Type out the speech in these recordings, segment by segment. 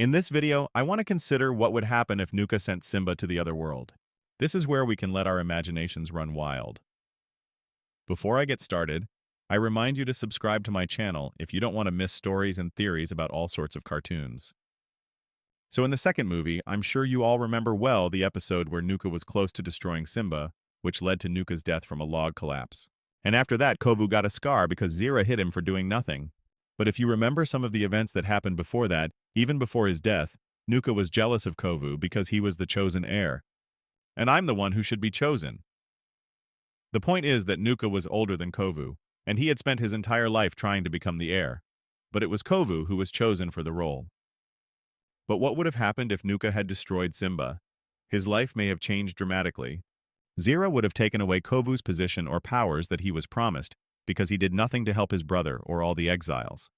In this video, I want to consider what would happen if Nuka sent Simba to the other world. This is where we can let our imaginations run wild. Before I get started, I remind you to subscribe to my channel if you don't want to miss stories and theories about all sorts of cartoons. So in the second movie, I'm sure you all remember well the episode where Nuka was close to destroying Simba, which led to Nuka's death from a log collapse. And after that, Kovu got a scar because Zira hit him for doing nothing. But if you remember some of the events that happened before that, even before his death, Nuka was jealous of Kovu because he was the chosen heir. And I'm the one who should be chosen. The point is that Nuka was older than Kovu, and he had spent his entire life trying to become the heir. But it was Kovu who was chosen for the role. But what would have happened if Nuka had destroyed Simba? His life may have changed dramatically. Zira would have taken away Kovu's position or powers that he was promised, because he did nothing to help his brother or all the exiles.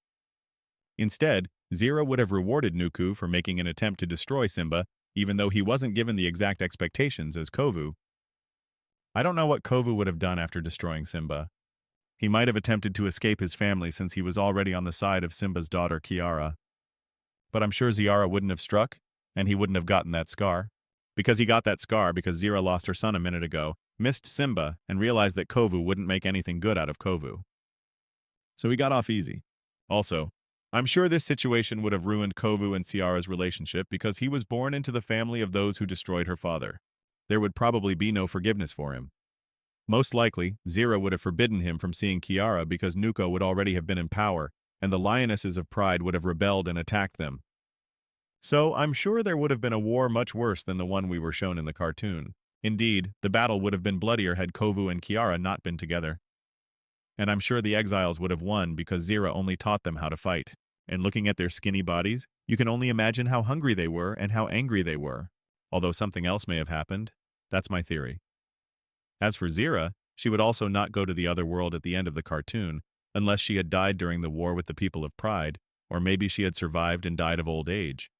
Instead, Zira would have rewarded Nuku for making an attempt to destroy Simba, even though he wasn't given the exact expectations as Kovu. I don't know what Kovu would have done after destroying Simba. He might have attempted to escape his family since he was already on the side of Simba's daughter Kiara. But I'm sure Zira wouldn't have struck, and he wouldn't have gotten that scar. Because he got that scar because Zira lost her son a minute ago, missed Simba, and realized that Kovu wouldn't make anything good out of Kovu. So he got off easy. Also, I'm sure this situation would have ruined Kovu and Ciara's relationship because he was born into the family of those who destroyed her father. There would probably be no forgiveness for him. Most likely, Zira would have forbidden him from seeing Kiara because Nuka would already have been in power, and the lionesses of pride would have rebelled and attacked them. So I'm sure there would have been a war much worse than the one we were shown in the cartoon. Indeed, the battle would have been bloodier had Kovu and Kiara not been together. And I'm sure the exiles would have won because Zira only taught them how to fight. And looking at their skinny bodies, you can only imagine how hungry they were and how angry they were. Although something else may have happened. That's my theory. As for Zira, she would also not go to the other world at the end of the cartoon, unless she had died during the war with the people of Pride, or maybe she had survived and died of old age.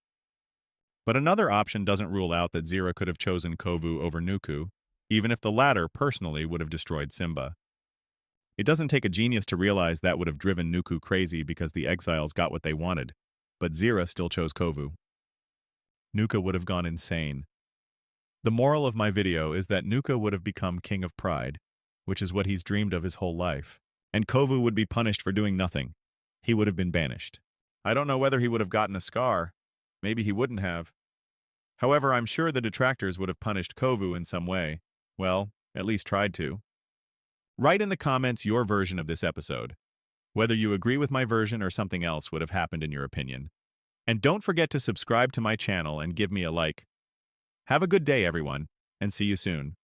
But another option doesn't rule out that Zira could have chosen Kovu over Nuku, even if the latter personally would have destroyed Simba. It doesn't take a genius to realize that would have driven Nuku crazy because the exiles got what they wanted, but Zira still chose Kovu. Nuka would have gone insane. The moral of my video is that Nuka would have become king of Pride, which is what he's dreamed of his whole life, and Kovu would be punished for doing nothing. He would have been banished. I don't know whether he would have gotten a scar. Maybe he wouldn't have. However, I'm sure the detractors would have punished Kovu in some way. Well, at least tried to. Write in the comments your version of this episode. Whether you agree with my version or something else would have happened in your opinion. And don't forget to subscribe to my channel and give me a like. Have a good day, everyone, and see you soon.